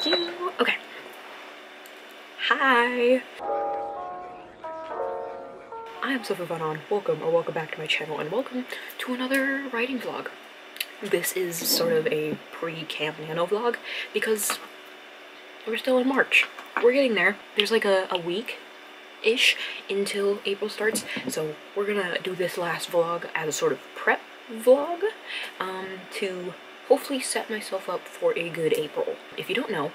you. Okay. Hi. I am Sophie. Welcome back to my channel, and welcome to another writing vlog. This is sort of a pre-camp nano vlog because we're still in March. We're getting there. There's like a week-ish until April starts, so we're gonna do this last vlog as a sort of prep vlog to hopefully set myself up for a good April. If you don't know,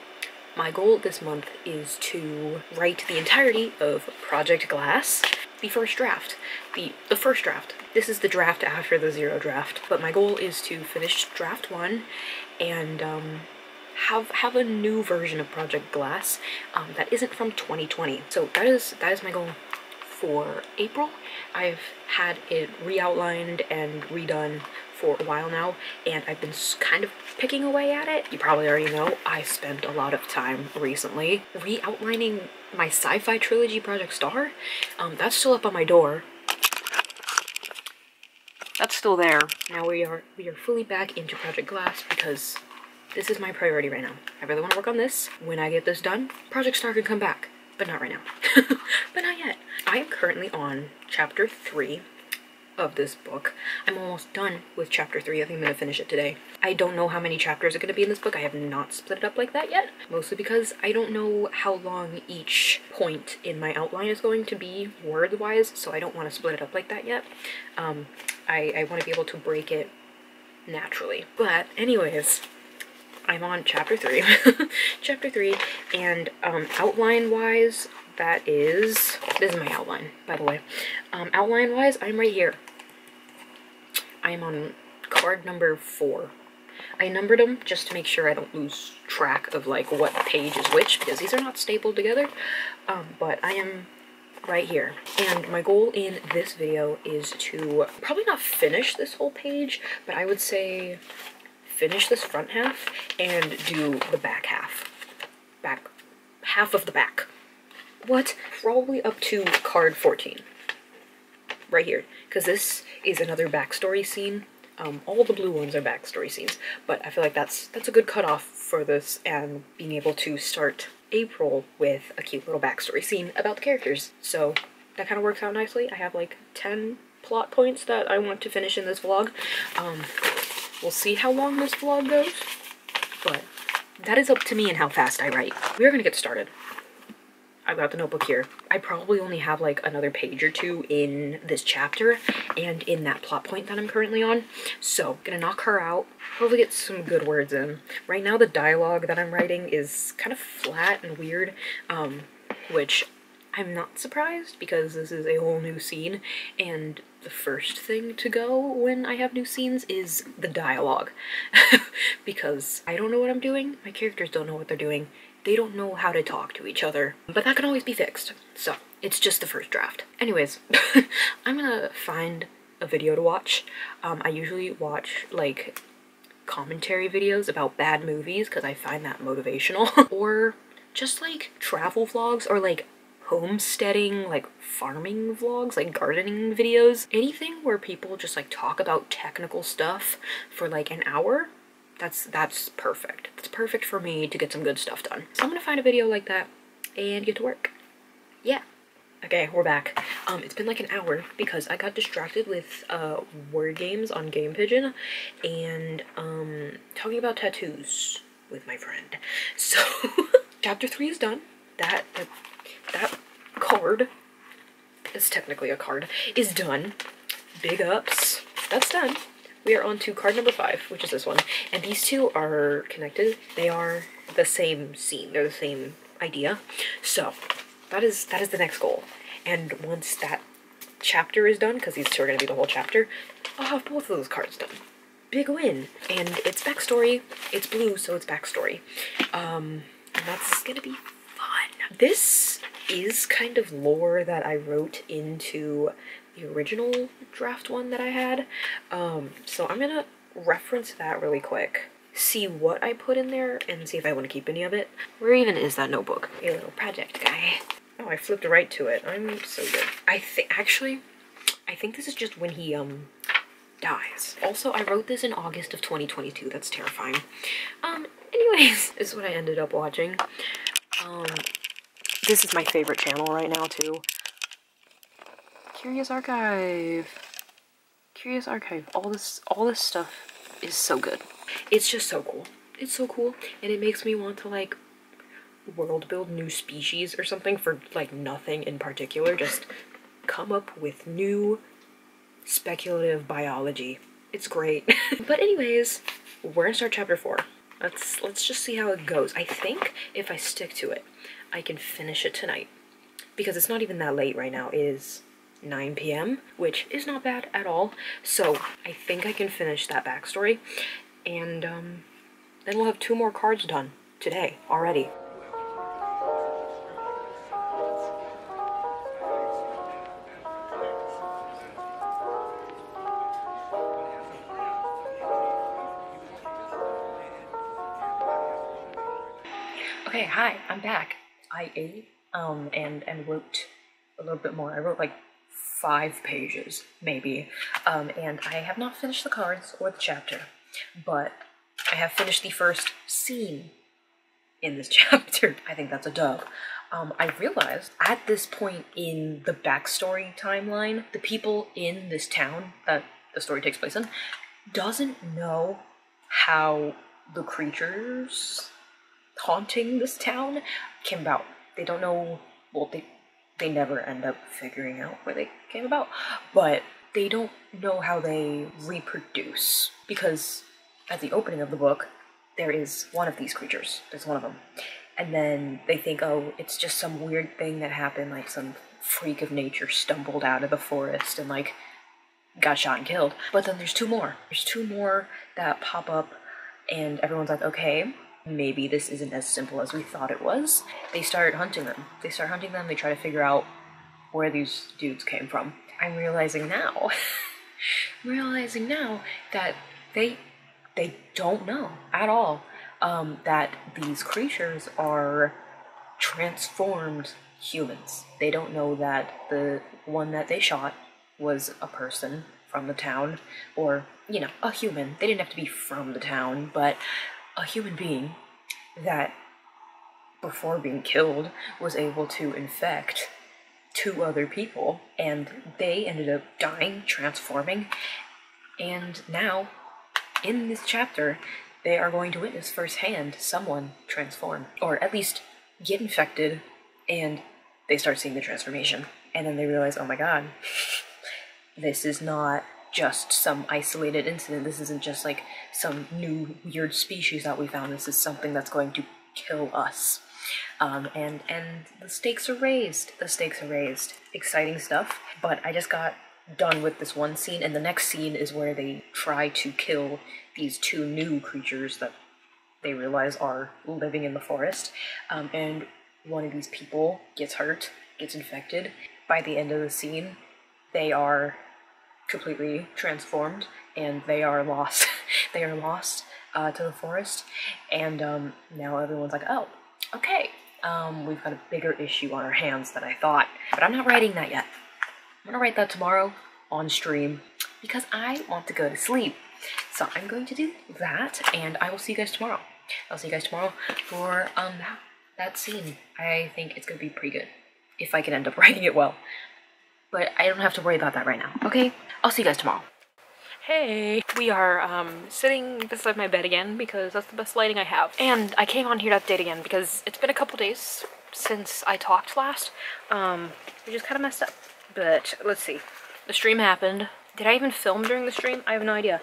my goal this month is to write the entirety of Project Glass, the first draft. The first draft. This is the draft after the zero draft, but my goal is to finish draft 1 and have a new version of Project Glass that isn't from 2020. So that is my goal for April. I've had it re-outlined and redone for a while now, and I've been kind of picking away at it. You probably already know I spent a lot of time recently re-outlining my sci-fi trilogy Project Star. That's still up on my door. That's still there. Now we are fully back into Project Glass because this is my priority right now. I really want to work on this. When I get this done, Project Star can come back, but not right now. But not yet. I am currently on chapter 3 of this book. I'm almost done with chapter 3. I think I'm gonna finish it today. I don't know how many chapters are gonna be in this book. I have not split it up like that yet, mostly because I don't know how long each point in my outline is going to be word-wise, so I don't want to split it up like that yet. I want to be able to break it naturally. But anyways, I'm on chapter 3. Chapter 3, and outline-wise, this is my outline, by the way. Outline-wise, I'm right here. I'm on card number 4. I numbered them just to make sure I don't lose track of like what page is which, because these are not stapled together. But I am right here. And my goal in this video is to probably not finish this whole page, but I would say finish this front half and do the back half. Half of the back. What? Probably up to card 14. Right here. Because this is another backstory scene. All the blue ones are backstory scenes. But I feel like that's a good cutoff for this, and being able to start April with a cute little backstory scene about the characters. So that kind of works out nicely. I have like 10 plot points that I want to finish in this vlog. We'll see how long this vlog goes. But that is up to me and how fast I write. We are going to get started. I've got the notebook here. I probably only have like another page or 2 in this chapter and in that plot point that I'm currently on. So, gonna knock her out, hopefully get some good words in. Right now the dialogue that I'm writing is kind of flat and weird, which I'm not surprised because this is a whole new scene, and the first thing to go when I have new scenes is the dialogue. Because I don't know what I'm doing, my characters don't know what they're doing. They don't know how to talk to each other, but that can always be fixed. So, it's just the first draft. Anyways, I'm gonna find a video to watch. I usually watch, like, commentary videos about bad movies because I find that motivational. Or just, like, travel vlogs, or, like, homesteading, like, farming vlogs, like, gardening videos. Anything where people just, like, talk about technical stuff for, like, an hour. That's perfect. That's perfect for me to get some good stuff done. So I'm gonna find a video like that and get to work. Yeah. Okay, we're back. It's been like an hour because I got distracted with word games on Game Pigeon and talking about tattoos with my friend. So chapter 3 is done. That card, it's technically a card, is done. Big ups. That's done. We are on to card number 5, which is this one. And these two are connected. They are the same scene. They're the same idea. So that is the next goal. And once that chapter is done, because these two are going to be the whole chapter, I'll have both of those cards done. Big win. And it's backstory. It's blue, so it's backstory. And that's going to be fun. This is kind of lore that I wrote into the original draft 1 that I had. So I'm gonna reference that really quick, see what I put in there, and see if I want to keep any of it. Where even is that notebook? A little project guy. Oh, I flipped right to it. I'm so good. I think this is just when he dies. Also, I wrote this in August of 2022. That's terrifying. Anyways, this is what I ended up watching. This is my favorite channel right now too. Curious Archive. Curious Archive. All this stuff is so good. It's just so cool. It's so cool, and it makes me want to like world build new species or something for like nothing in particular. Just come up with new speculative biology. It's great. But anyways, we're gonna start chapter 4. Let's just see how it goes. I think if I stick to it, I can finish it tonight. Because it's not even that late right now. It is 9 p.m., which is not bad at all. So I think I can finish that backstory. And then we'll have 2 more cards done today already. Okay, hi, I'm back. I ate and wrote a little bit more. I wrote like 5 pages, maybe. And I have not finished the cards or the chapter, but I have finished the first scene in this chapter. I think that's a dub. I realized at this point in the backstory timeline, the people in this town that the story takes place in doesn't know how the creatures haunting this town came about. They don't know, well, they never end up figuring out where they came about, but they don't know how they reproduce, because at the opening of the book, there is one of these creatures. There's one of them. And then they think, oh, it's just some weird thing that happened, like some freak of nature stumbled out of the forest and like got shot and killed. But then there's 2 more. There's 2 more that pop up, and everyone's like, okay, maybe this isn't as simple as we thought it was. They start hunting them. They try to figure out where these dudes came from. I'm realizing now, that they don't know at all that these creatures are transformed humans. They don't know that the one that they shot was a person from the town, or, you know, a human. They didn't have to be from the town, but a human being that, before being killed, was able to infect 2 other people, and they ended up dying, transforming, and now, in this chapter, they are going to witness firsthand someone transform, or at least get infected, and they start seeing the transformation. And then they realize, oh my god, this is not just some isolated incident. This isn't just like some new weird species that we found. This is something that's going to kill us. And the stakes are raised. The stakes are raised. Exciting stuff. But I just got done with this one scene, and the next scene is where they try to kill these 2 new creatures that they realize are living in the forest. And one of these people gets hurt, gets infected. By the end of the scene, they are completely transformed, and they are lost. They are lost to the forest, and now everyone's like, oh, okay, we've got a bigger issue on our hands than I thought. But I'm not writing that yet. I'm gonna write that tomorrow on stream, because I want to go to sleep. So I'm going to do that, and I will see you guys tomorrow. I'll see you guys tomorrow for that scene. I think it's gonna be pretty good, if I can end up writing it well. But I don't have to worry about that right now, okay? I'll see you guys tomorrow. Hey, we are sitting beside my bed again because that's the best lighting I have. And I came on here to update again because it's been a couple days since I talked last, which is kind of messed up. But let's see. The stream happened. Did I even film during the stream? I have no idea.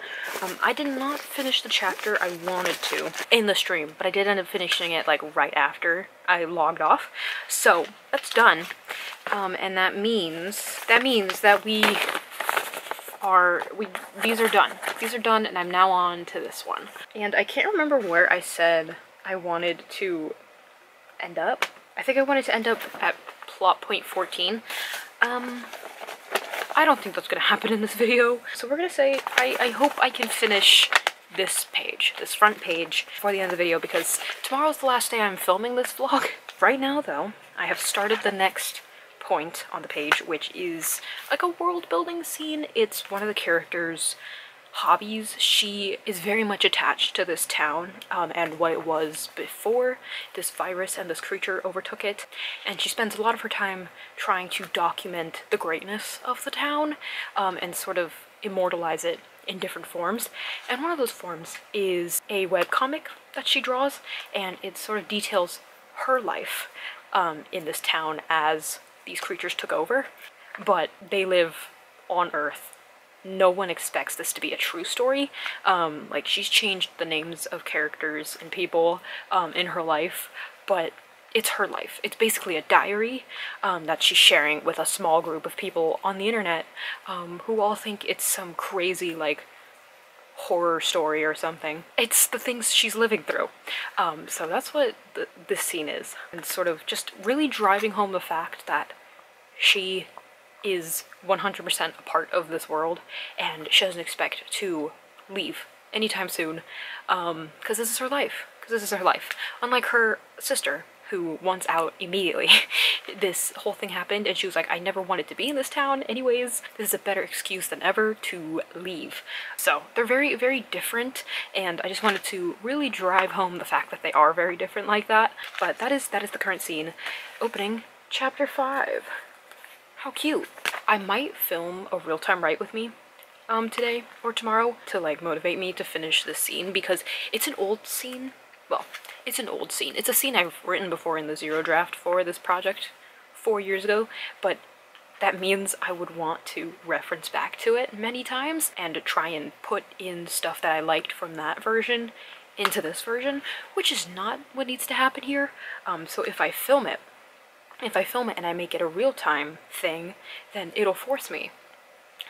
I did not finish the chapter I wanted to in the stream, but I did end up finishing it like right after I logged off. So that's done. And that means that these are done. These are done, and I'm now on to this one. And I can't remember where I said I wanted to end up. I think I wanted to end up at plot point 14. I don't think that's gonna happen in this video. So we're gonna say, I hope I can finish this page, this front page, before the end of the video, because tomorrow's the last day I'm filming this vlog. Right now, though, I have started the next point on the page, which is like a world building scene. It's one of the characters hobbies, she is very much attached to this town and what it was before this virus and this creature overtook it, and she spends a lot of her time trying to document the greatness of the town and sort of immortalize it in different forms. And one of those forms is a webcomic that she draws, and it sort of details her life in this town as these creatures took over, but they live on Earth. No one expects this to be a true story. Like, she's changed the names of characters and people in her life, but it's her life. It's basically a diary that she's sharing with a small group of people on the internet who all think it's some crazy, like, horror story or something. It's the things she's living through. So that's what this scene is. And sort of just really driving home the fact that she is 100% a part of this world, and she doesn't expect to leave anytime soon, because this is her life. Unlike her sister, who wants out immediately. This whole thing happened and she was like, I never wanted to be in this town anyways. This is a better excuse than ever to leave. So they're very, very different, and I just wanted to really drive home the fact that they are very different like that. But that is the current scene. Opening chapter 5. How cute. I might film a real-time write with me today or tomorrow to like motivate me to finish this scene, because it's an old scene. Well, it's an old scene. It's a scene I've written before in the zero draft for this project 4 years ago, but that means I would want to reference back to it many times and try and put in stuff that I liked from that version into this version, which is not what needs to happen here. So if I film it and I make it a real-time thing, then it'll force me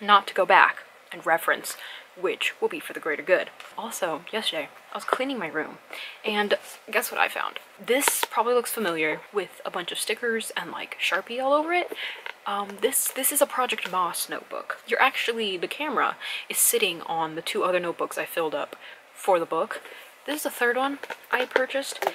not to go back and reference, which will be for the greater good. Also, yesterday, I was cleaning my room, and guess what I found? This probably looks familiar with a bunch of stickers and like Sharpie all over it. This is a Project Moss notebook. The camera is sitting on the 2 other notebooks I filled up for the book. This is the 3rd one I purchased,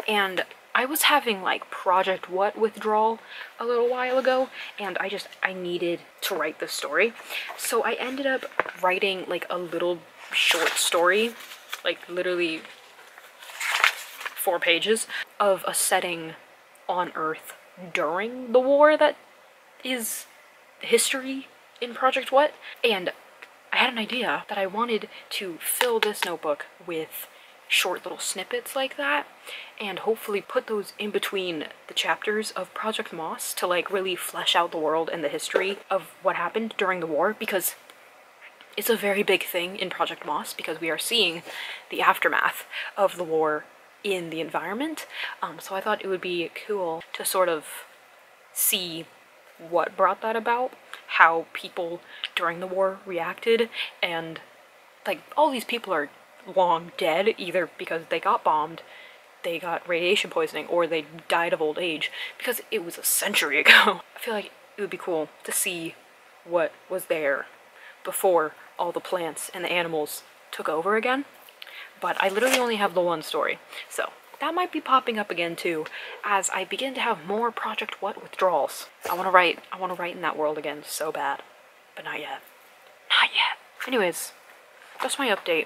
and I was having like Project What withdrawal a little while ago, and I needed to write this story. So I ended up writing like a little short story, like literally 4 pages of a setting on Earth during the war that is history in Project What. And I had an idea that I wanted to fill this notebook with short little snippets like that, and hopefully put those in between the chapters of Project Moss to like really flesh out the world and the history of what happened during the war, because it's a very big thing in Project Moss, because we are seeing the aftermath of the war in the environment. So I thought it would be cool to sort of see what brought that about, how people during the war reacted, and like all these people are long dead, either because they got bombed, they got radiation poisoning, or they died of old age, because it was a century ago. I feel like it would be cool to see what was there before all the plants and the animals took over again. But I literally only have the 1 story, so that might be popping up again too as I begin to have more Project What withdrawals. I want to write in that world again so bad, but not yet. Anyways, that's my update.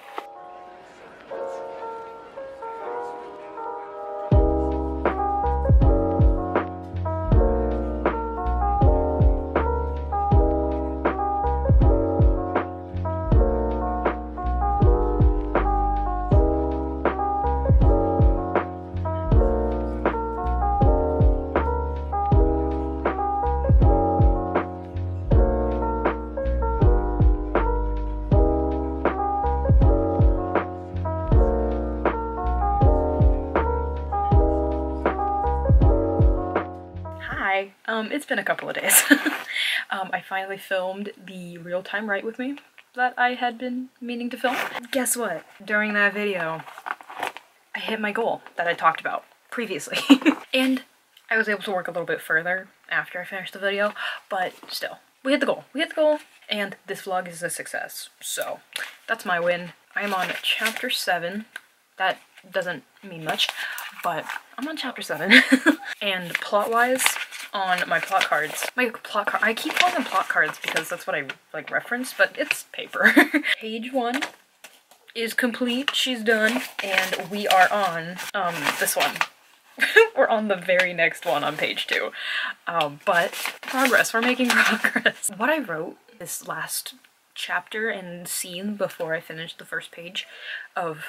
It's been a couple of days. I finally filmed the real-time write with me that I had been meaning to film. Guess what? During that video, I hit my goal that I talked about previously. And I was able to work a little bit further after I finished the video, but still, we hit the goal. And this vlog is a success, so that's my win. I am on chapter 7. That doesn't mean much, but I'm on chapter 7. And plot-wise, on my plot cards. I keep calling them plot cards because that's what I like reference, but it's paper. Page 1 is complete. She's done. And we are on this one. We're on the very next one on page 2. But progress, we're making progress. What I wrote this last chapter and scene before I finished the first page of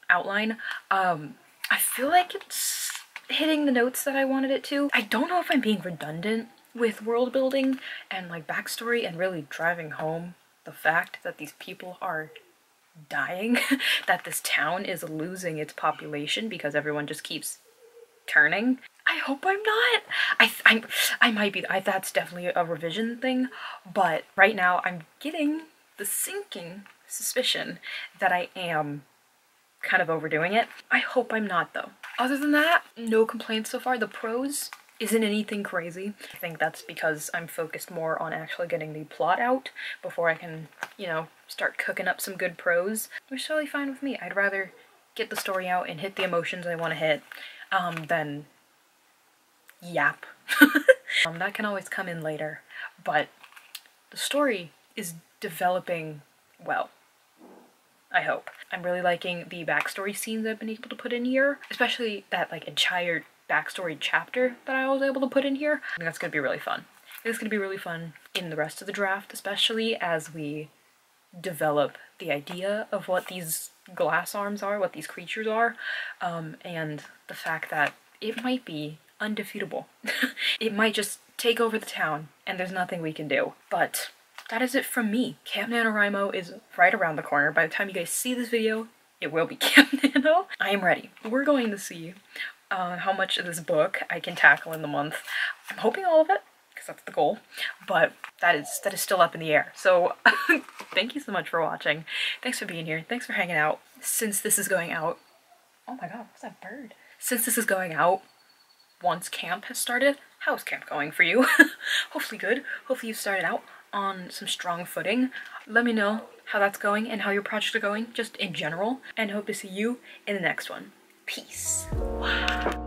outline, I feel like it's hitting the notes that I wanted it to. I don't know if I'm being redundant with world building and like backstory and really driving home the fact that these people are dying, that this town is losing its population because everyone just keeps turning. I hope I'm not. I might be. That's definitely a revision thing, but right now I'm getting the sinking suspicion that I am kind of overdoing it. I hope I'm not though. Other than that, no complaints so far. The prose isn't anything crazy. I think that's because I'm focused more on actually getting the plot out before I can, you know, start cooking up some good prose, which is totally fine with me. I'd rather get the story out and hit the emotions I want to hit than yap. That can always come in later, but the story is developing well, I hope. I'm really liking the backstory scenes I've been able to put in here, especially that like entire backstory chapter that I was able to put in here. I think that's gonna be really fun. It's gonna be really fun in the rest of the draft, especially as we develop the idea of what these glass arms are, what these creatures are, and the fact that it might be undefeatable. It might just take over the town and there's nothing we can do. But that is it from me. Camp NaNoWriMo is right around the corner. By the time you guys see this video, it will be Camp Nano. I am ready. We're going to see how much of this book I can tackle in the month. I'm hoping all of it, because that's the goal, but that is still up in the air. So thank you so much for watching. Thanks for being here. Thanks for hanging out. Since this is going out, oh my god, what's that bird? Since this is going out once camp has started, how's camp going for you? Hopefully good. Hopefully you started out on some strong footing. Let me know how that's going and how your projects are going just in general, and hope to see you in the next one. Peace. Wow.